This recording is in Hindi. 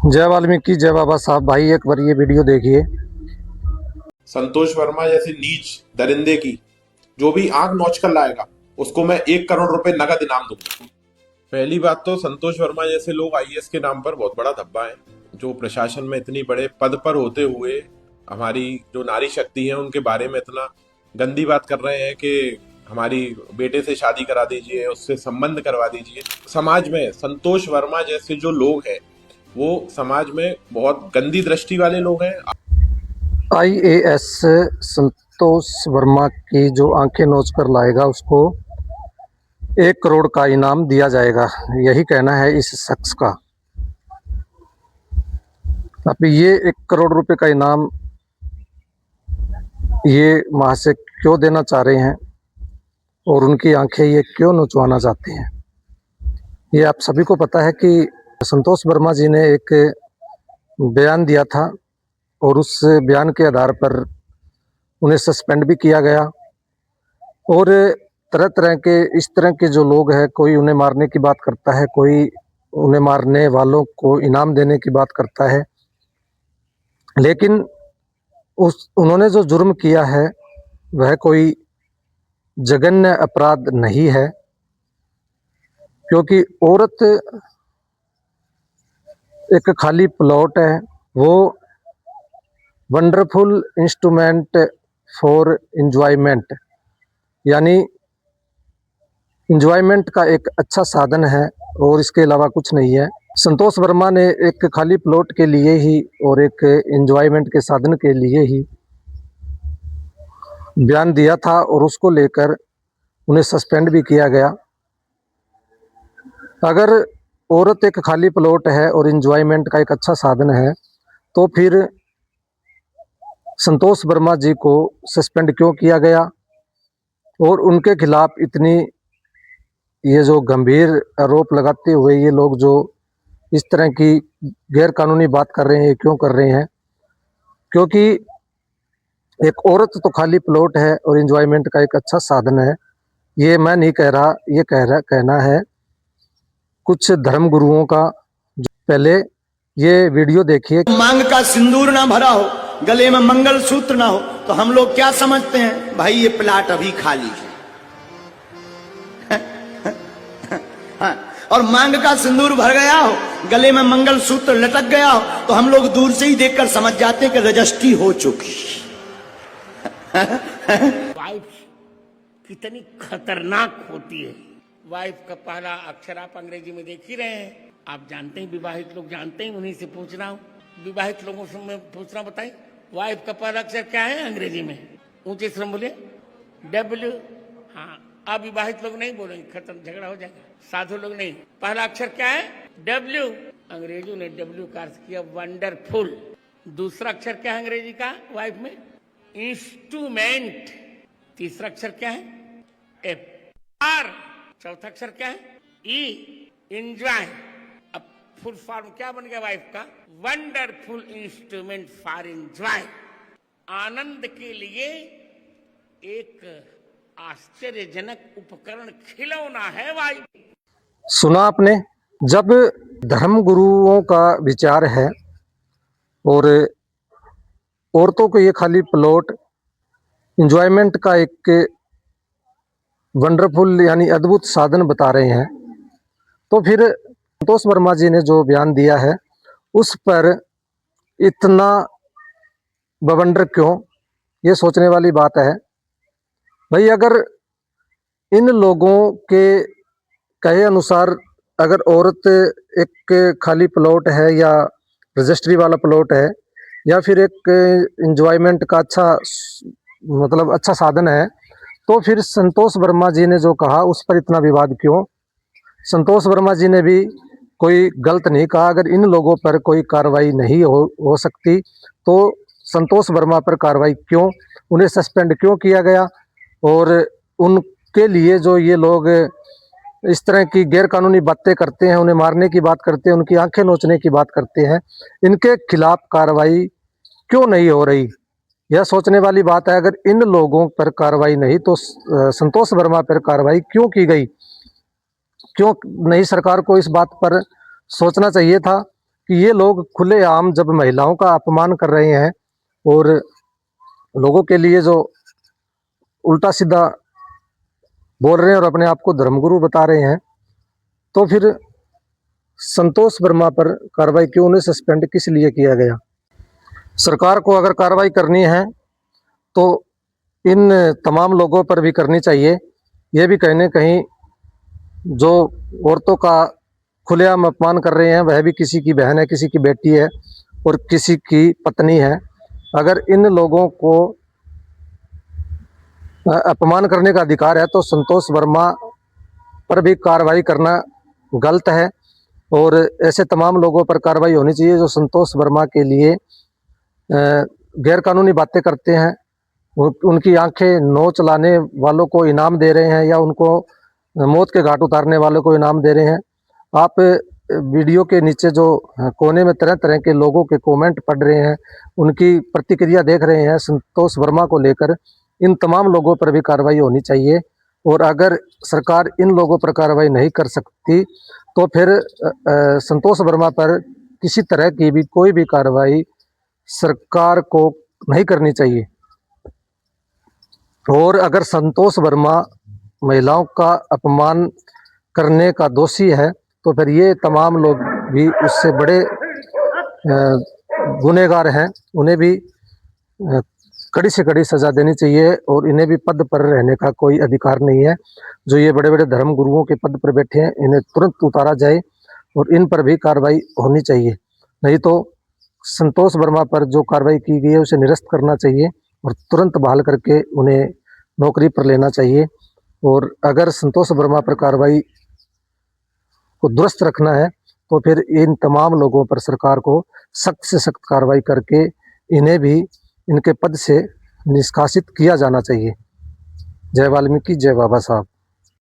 जय वाल्मीकि जय बाबा साहब। भाई एक बार ये वीडियो देखिए। संतोष वर्मा जैसे नीच दरिंदे की जो भी आंख नोच कर लाएगा उसको मैं 1 करोड़ रुपए नगद इनाम दूंगा। पहली बात तो संतोष वर्मा जैसे लोग आईएएस के नाम पर बहुत बड़ा धब्बा है, जो प्रशासन में इतनी बड़े पद पर होते हुए हमारी जो नारी शक्ति है उनके बारे में इतना गंदी बात कर रहे हैं कि हमारी बेटे से शादी करा दीजिए, उससे संबंध करवा दीजिए। समाज में संतोष वर्मा जैसे जो लोग हैं वो समाज में बहुत गंदी दृष्टि वाले लोग हैं। आईएएस संतोष वर्मा की जो आंखें नोच कर लाएगा उसको 1 करोड़ का इनाम दिया जाएगा, यही कहना है इस शख्स का। अब ये 1 करोड़ रुपए का इनाम ये महाशय क्यों देना चाह रहे हैं और उनकी आंखें ये क्यों नोचवाना चाहते हैं, ये आप सभी को पता है कि संतोष वर्मा जी ने एक बयान दिया था और उस बयान के आधार पर उन्हें सस्पेंड भी किया गया। और तरह तरह के इस तरह के जो लोग हैं, कोई उन्हें मारने की बात करता है, कोई उन्हें मारने वालों को इनाम देने की बात करता है, लेकिन उन्होंने जो जुर्म किया है वह कोई जघन्य अपराध नहीं है, क्योंकि औरत एक खाली प्लॉट है, वो वंडरफुल इंस्ट्रूमेंट फॉर इंजॉयमेंट, यानी इंजॉयमेंट का एक अच्छा साधन है और इसके अलावा कुछ नहीं है। संतोष वर्मा ने एक खाली प्लॉट के लिए ही और एक इंजॉयमेंट के साधन के लिए ही बयान दिया था और उसको लेकर उन्हें सस्पेंड भी किया गया। अगर औरत एक खाली प्लॉट है और इंजॉयमेंट का एक अच्छा साधन है तो फिर संतोष वर्मा जी को सस्पेंड क्यों किया गया और उनके खिलाफ इतनी ये जो गंभीर आरोप लगाते हुए ये लोग जो इस तरह की गैर कानूनी बात कर रहे हैं, ये क्यों कर रहे हैं? क्योंकि एक औरत तो खाली प्लॉट है और एंजॉयमेंट का एक अच्छा साधन है। ये मैं नहीं कह रहा, ये कहना है कुछ धर्म गुरुओं का। जो पहले ये वीडियो देखिए। मांग का सिंदूर ना भरा हो, गले में मंगल सूत्र ना हो तो हम लोग क्या समझते हैं, भाई ये प्लाट अभी खाली है। हाँ, और मांग का सिंदूर भर गया हो, गले में मंगल सूत्र लटक गया हो तो हम लोग दूर से ही देखकर समझ जाते हैं कि रजिस्ट्री हो चुकी। वाइफ कितनी खतरनाक होती है। वाइफ का पहला अक्षर आप अंग्रेजी में देख ही रहे हैं। आप जानते हैं, विवाहित लोग जानते हैं, उन्हीं से पूछ रहा हूँ। विवाहित लोगों से मैं पूछ रहा हूँ, बताइए वाइफ का पहला अक्षर क्या है अंग्रेजी में? ऊंचे से बोलिए डब्ल्यू। हाँ, अब विवाहित लोग नहीं बोलेंगे, खत्म, झगड़ा हो जाएगा। साधु लोग नहीं। पहला अक्षर क्या है? डब्ल्यू। अंग्रेजों ने डब्ल्यू का अर्थ किया वंडरफुल। दूसरा अक्षर क्या है अंग्रेजी का वाइफ में? इंस्ट्रूमेंट। तीसरा अक्षर क्या है? एफ। आर। चौथा अक्षर क्या है? ई। एंजॉय। अब फुल फॉर्म क्या बन गया वाइफ का? Wonderful instrument for enjoy. आनंद के लिए एक आश्चर्यजनक उपकरण, खिलौना है वाइफ। सुना आपने? जब धर्म गुरुओं का विचार है और औरतों को ये खाली प्लॉट इंजॉयमेंट का एक वंडरफुल यानी अद्भुत साधन बता रहे हैं, तो फिर संतोष वर्मा जी ने जो बयान दिया है उस पर इतना बवंडर क्यों? ये सोचने वाली बात है। भाई, अगर इन लोगों के कहे अनुसार अगर औरत एक खाली प्लॉट है या रजिस्ट्री वाला प्लॉट है या फिर एक एंजॉयमेंट का अच्छा मतलब अच्छा साधन है, तो फिर संतोष वर्मा जी ने जो कहा उस पर इतना विवाद क्यों? संतोष वर्मा जी ने भी कोई गलत नहीं कहा। अगर इन लोगों पर कोई कार्रवाई नहीं हो सकती तो संतोष वर्मा पर कार्रवाई क्यों? उन्हें सस्पेंड क्यों किया गया? और उनके लिए जो ये लोग इस तरह की गैर कानूनी बातें करते हैं, उन्हें मारने की बात करते हैं, उनकी आंखें नोचने की बात करते हैं, इनके खिलाफ कार्रवाई क्यों नहीं हो रही? यह सोचने वाली बात है। अगर इन लोगों पर कार्रवाई नहीं तो संतोष वर्मा पर कार्रवाई क्यों की गई? क्यों नहीं? सरकार को इस बात पर सोचना चाहिए था कि ये लोग खुलेआम जब महिलाओं का अपमान कर रहे हैं और लोगों के लिए जो उल्टा सीधा बोल रहे हैं और अपने आप को धर्मगुरु बता रहे हैं, तो फिर संतोष वर्मा पर कार्रवाई क्यों नहीं सस्पेंड किस लिए किया गया? सरकार को अगर कार्रवाई करनी है तो इन तमाम लोगों पर भी करनी चाहिए। ये भी कहीं न कहीं जो औरतों का खुलेआम अपमान कर रहे हैं, वह भी किसी की बहन है, किसी की बेटी है और किसी की पत्नी है। अगर इन लोगों को अपमान करने का अधिकार है तो संतोष वर्मा पर भी कार्रवाई करना गलत है और ऐसे तमाम लोगों पर कार्रवाई होनी चाहिए जो संतोष वर्मा के लिए गैरकानूनी बातें करते हैं, उनकी आंखें नोच लाने वालों को इनाम दे रहे हैं या उनको मौत के घाट उतारने वालों को इनाम दे रहे हैं। आप वीडियो के नीचे जो कोने में तरह तरह के लोगों के कमेंट पढ़ रहे हैं, उनकी प्रतिक्रिया देख रहे हैं संतोष वर्मा को लेकर, इन तमाम लोगों पर भी कार्रवाई होनी चाहिए। और अगर सरकार इन लोगों पर कार्रवाई नहीं कर सकती तो फिर संतोष वर्मा पर किसी तरह की भी कोई भी कार्रवाई सरकार को नहीं करनी चाहिए। और अगर संतोष वर्मा महिलाओं का अपमान करने का दोषी है तो फिर ये तमाम लोग भी उससे बड़े गुनहगार हैं, उन्हें भी कड़ी से कड़ी सज़ा देनी चाहिए और इन्हें भी पद पर रहने का कोई अधिकार नहीं है। जो ये बड़े बड़े धर्म गुरुओं के पद पर बैठे हैं, इन्हें तुरंत उतारा जाए और इन पर भी कार्रवाई होनी चाहिए। नहीं तो संतोष वर्मा पर जो कार्रवाई की गई है उसे निरस्त करना चाहिए और तुरंत बहाल करके उन्हें नौकरी पर लेना चाहिए। और अगर संतोष वर्मा पर कार्रवाई को दुरुस्त रखना है तो फिर इन तमाम लोगों पर सरकार को सख्त से सख्त कार्रवाई करके इन्हें भी इनके पद से निष्कासित किया जाना चाहिए। जय वाल्मीकि, जय बाबा साहब।